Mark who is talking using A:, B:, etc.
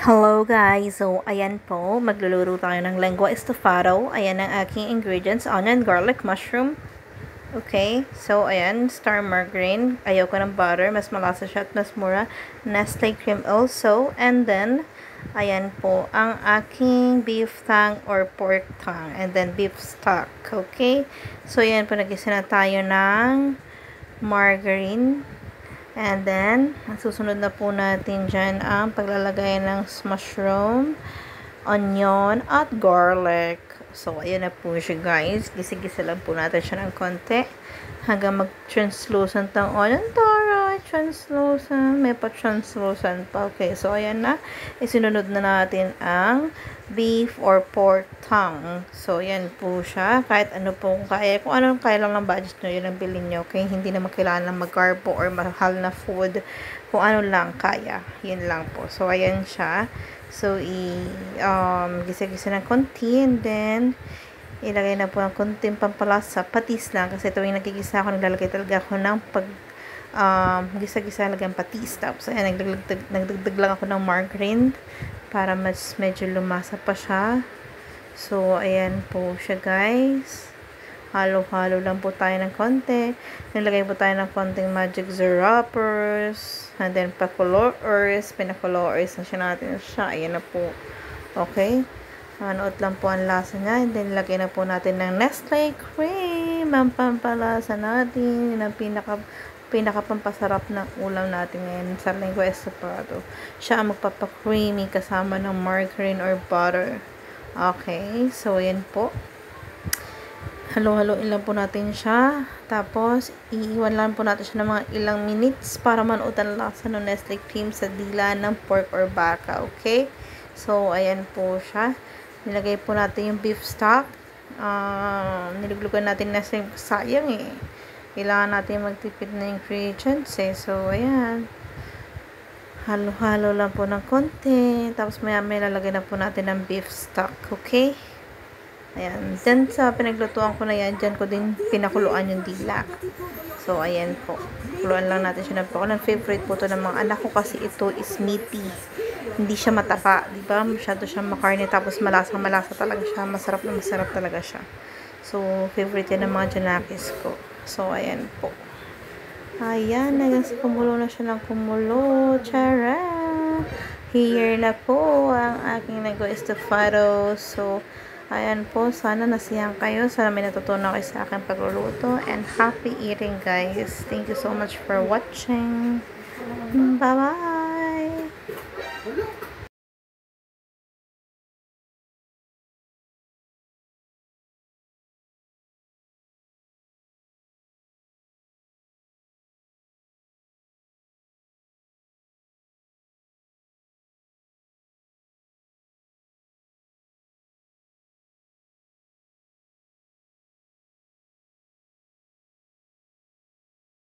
A: Hello guys! So, ayan po, magluluto tayo ng lengua estofado. Ayan ang aking ingredients, onion, garlic, mushroom. Okay, so ayan, star margarine. Ayoko ng butter, mas malasa siya at mas mura. Nestle cream also. And then, ayan po, ang aking beef tongue or pork tongue. And then, beef stock. Okay, so ayan po, nag-isa na tayo ng margarine. And then, ang susunod na po natin dyan ang paglalagay ng mushroom, onion, at garlic. So, ayan na po siya guys. Gisa-gisa lang po natin siya ng konti hanggang mag-translucent ang onion. Tara, translucent. May pa-translucent pa. Okay, so ayan na. Isinunod na natin ang beef or pork tongue. So, ayan po siya. Kahit ano po kaya. Kung ano kaya lang ng budget nyo, yun ang bilhin nyo. Okay, hindi na kailangan mag-carbo or mahal na food. Kung ano lang kaya. Yun lang po. So, ayan siya. So, gisa-gisa ng konti, and then, ilagay na po ng konting pampalasa, patis lang, kasi tuwing nagigisa ako, naglalagay talaga ako ng gisa-gisa lang patis. Tapos, ayan, nagdagdag lang ako ng margarine, para mas medyo lumasa pa siya. So, ayan po siya, guys. Halo-halo lang po tayo ng konti. Nilagay po tayo ng konting magic wrappers. And then, pa-colors. Pina-colors na siya natin siya. Ayan na po. Okay. Manood lang po ang lasa niya. And then, lagay na po natin ng Nestle cream. Ang pampalasa natin. Ang pinaka-pampasarap ng ulam natin ngayon sa lengua estofado. Siya ang magpapa-creamy kasama ng margarine or butter. Okay. So, ayan po. Halo-haloin lang po natin siya. Tapos, iiwan lang po natin siya ng mga ilang minutes para manood ang lasa ng Nestle cream sa dila ng pork or baka. Okay? So, ayan po siya. Nilagay po natin yung beef stock. Niluglugan natin na sayang eh. Kailangan natin magtipid na ingredients eh. So, ayan. Halo-halo lang po ng konti. Tapos, maya-maya lalagay na po natin ng beef stock. Okay? Ayan. Then, sa pinaglutuan ko na yan, dyan ko din pinakuluan yung dila. So, ayan po. Kuluan lang natin siya ng pako. Ang favorite po to ng mga anak ko kasi ito is meaty. Hindi siya matapa. Diba? Masyado siya makarne. Tapos, malasa talaga siya. Masarap na masarap talaga siya. So, favorite yan ng mga janakis ko. So, ayan po. Ayan. Hanggang sa kumulo na siya ng kumulo. Tara! Here na po ang aking lengua estofado. So, ayan po, sana nasiyahan kayo. Sana may natutunan kayo sa aking pagluluto. And happy eating, guys. Thank you so much for watching. Bye-bye!